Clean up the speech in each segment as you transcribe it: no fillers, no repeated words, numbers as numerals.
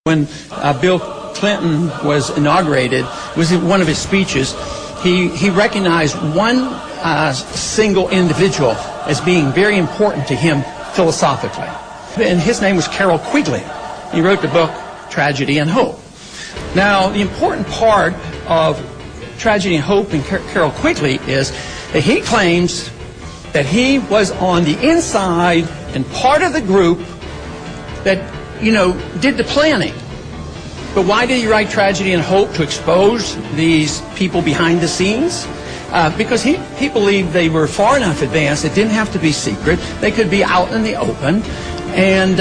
When Bill Clinton was inaugurated, it was in one of his speeches, he recognized one single individual as being very important to him philosophically. And his name was Carroll Quigley. He wrote the book Tragedy and Hope. Now, the important part of Tragedy and Hope in Carroll Quigley is that he claims that he was on the inside and part of the group that, did the planning. But why did he write Tragedy and Hope? To expose these people behind the scenes? Because he believed they were far enough advanced, it didn't have to be secret. They could be out in the open. And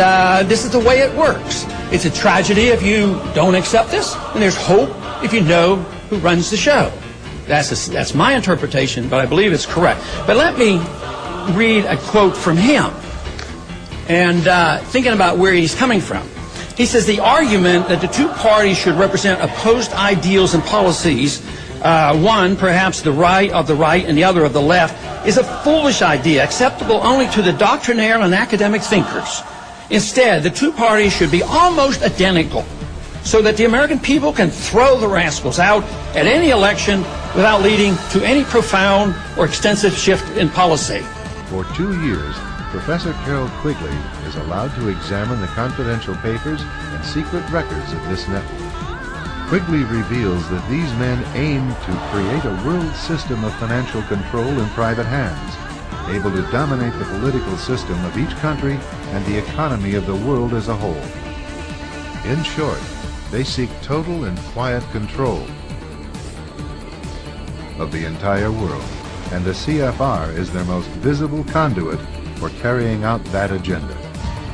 this is the way it works. It's a tragedy if you don't accept this, and there's hope if you know who runs the show. That's my interpretation, but I believe it's correct. But let me read a quote from him, and thinking about where he's coming from. He says, the argument that the two parties should represent opposed ideals and policies, one, perhaps the right of the right and the other of the left, is a foolish idea, acceptable only to the doctrinaire and academic thinkers. Instead, the two parties should be almost identical, so that the American people can throw the rascals out at any election without leading to any profound or extensive shift in policy. For 2 years, Professor Carroll Quigley is allowed to examine the confidential papers and secret records of this network. Quigley reveals that these men aim to create a world system of financial control in private hands, able to dominate the political system of each country and the economy of the world as a whole. In short, they seek total and quiet control of the entire world, and the CFR is their most visible conduit for carrying out that agenda.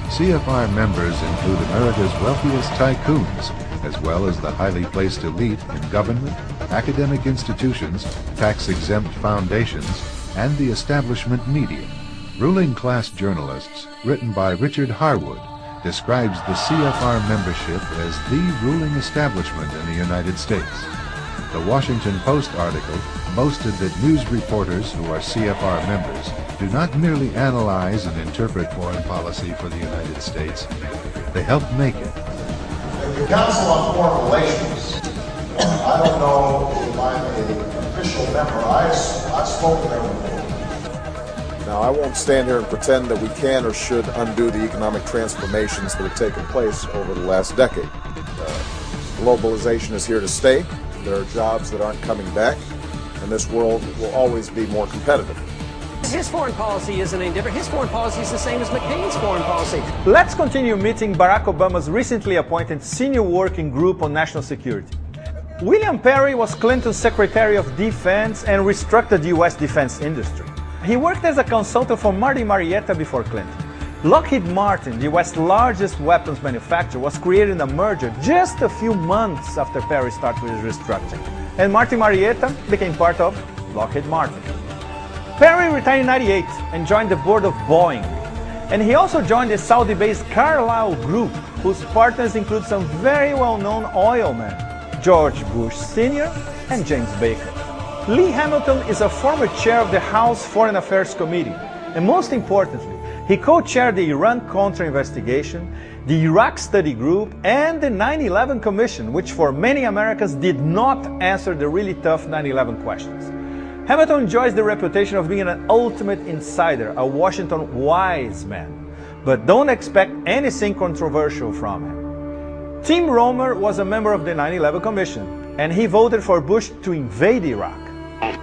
CFR members include America's wealthiest tycoons, as well as the highly placed elite in government, academic institutions, tax-exempt foundations, and the establishment media. Ruling Class Journalists, written by Richard Harwood, describes the CFR membership as the ruling establishment in the United States. The Washington Post article boasted that news reporters who are CFR members do not merely analyze and interpret foreign policy for the United States, they help make it. The Council on Foreign Relations, I don't know if I'm an official member. I've spoken there before. Now, I won't stand here and pretend that we can or should undo the economic transformations that have taken place over the last decade. Globalization is here to stay. There are jobs that aren't coming back, and this world will always be more competitive. His foreign policy isn't any different. His foreign policy is the same as Mc Caine's foreign policy. Let's continue meeting Barack Obama's recently appointed Senior Working Group on National Security. William Perry was Clinton's Secretary of Defense and restructured the U.S. defense industry. He worked as a consultant for Marty Marietta before Clinton. Lockheed Martin, the U.S. largest weapons manufacturer, was created in a merger just a few months after Perry started his restructuring. And Marty Marietta became part of Lockheed Martin. Perry retired in '98 and joined the board of Boeing. And he also joined the Saudi-based Carlyle Group, whose partners include some very well-known oil men, George Bush Sr. and James Baker. Lee Hamilton is a former chair of the House Foreign Affairs Committee, and most importantly, he co-chaired the Iran-Contra investigation, the Iraq Study Group, and the 9/11 Commission, which for many Americans did not answer the really tough 9/11 questions. Hamilton enjoys the reputation of being an ultimate insider, a Washington wise man, but don't expect anything controversial from him. Tim Romer was a member of the 9/11 Commission, and he voted for Bush to invade Iraq.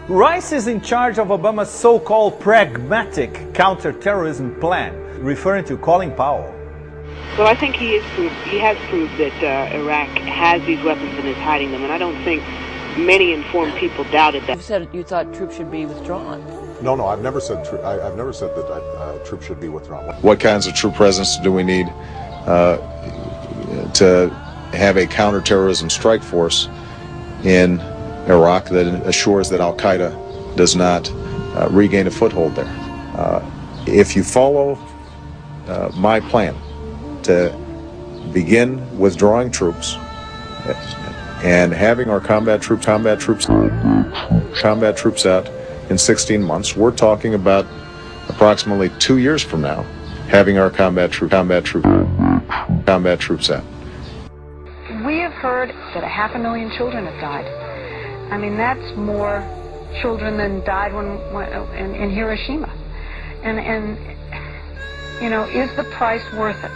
Rice is in charge of Obama's so-called pragmatic counterterrorism plan, referring to Colin Powell. Well, I think he has proved that Iraq has these weapons and is hiding them, and I don't think many informed people doubted that. You said you thought troops should be withdrawn. No, I've never said I've never said that troops should be withdrawn. What kinds of troop presence do we need to have a counterterrorism strike force in Iraq that assures that Al-Qaeda does not regain a foothold there? If you follow my plan to begin withdrawing troops and having our combat troops out in 16 months, we're talking about approximately 2 years from now having our combat troops out. We have heard that 500,000 children have died. I mean, that's more children than died in Hiroshima. And you know, is the price worth it?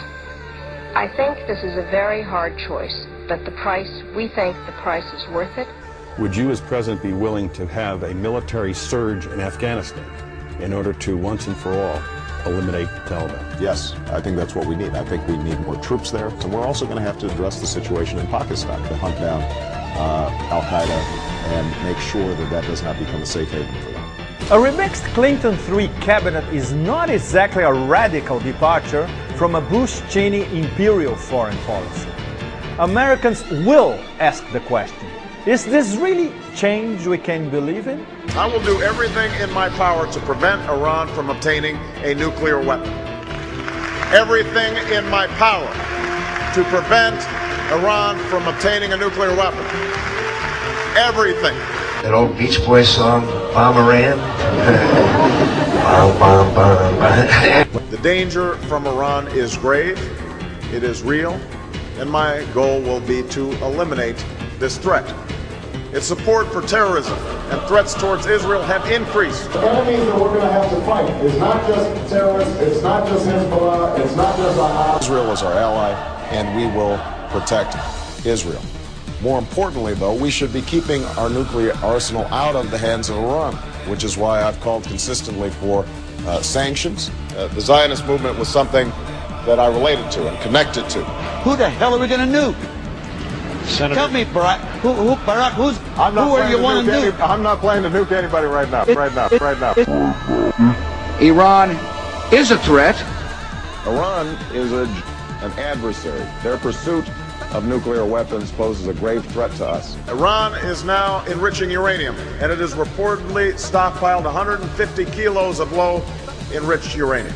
I think this is a very hard choice, but we think the price is worth it. Would you as president be willing to have a military surge in Afghanistan in order to once and for all eliminate the Taliban? Yes, I think that's what we need. I think we need more troops there, and we're also going to have to address the situation in Pakistan to hunt down Al-Qaeda and make sure that that does not become a safe haven for them. A remixed Clinton 3 cabinet is not exactly a radical departure from a Bush-Cheney imperial foreign policy. Americans will ask the question, is this really change we can believe in? I will do everything in my power to prevent Iran from obtaining a nuclear weapon. Everything in my power to prevent Iran from obtaining a nuclear weapon. Everything. That old Beach Boys song, Bomb Iran. Bomb, bomb, bomb, bomb. The danger from Iran is grave, it is real, and my goal will be to eliminate this threat. Its support for terrorism and threats towards Israel have increased. The enemies that we're going to have to fight is not just terrorists, it's not just Hezbollah, it's not just Hamas. Israel is our ally, and we will protect Israel. More importantly, though, we should be keeping our nuclear arsenal out of the hands of Iran, which is why I've called consistently for sanctions. The Zionist movement was something that I related to and connected to. Who the hell are we going to nuke? Senator. Tell me, Barack. Who are you want to nuke? I'm not planning to nuke anybody right now. Right now. Iran is a threat. Iran is an adversary. Their pursuit of nuclear weapons poses a grave threat to us. Iran is now enriching uranium, and it has reportedly stockpiled 150 kilos of low enriched uranium.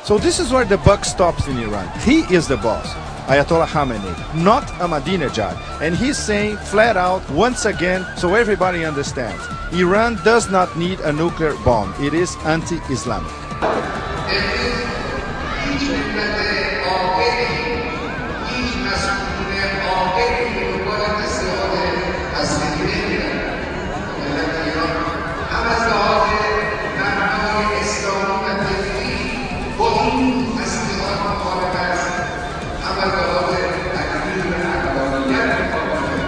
So this is where the buck stops in Iran. He is the boss, Ayatollah Khamenei, not Ahmadinejad. And he's saying flat out, once again, so everybody understands, Iran does not need a nuclear bomb. It is anti-Islamic.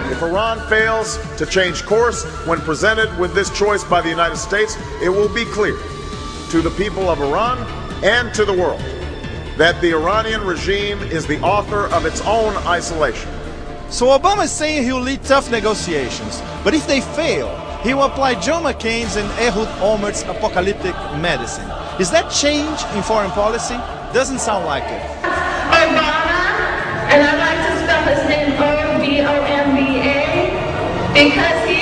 If Iran fails to change course when presented with this choice by the United States, it will be clear to the people of Iran and to the world that the Iranian regime is the author of its own isolation. So Obama is saying he'll lead tough negotiations, but if they fail, he will apply John McCain's and Ehud Olmert's apocalyptic medicine. Is that change in foreign policy? Doesn't sound like it. Obama, and I'd like to spell his name O-B-O-M-B-A, because he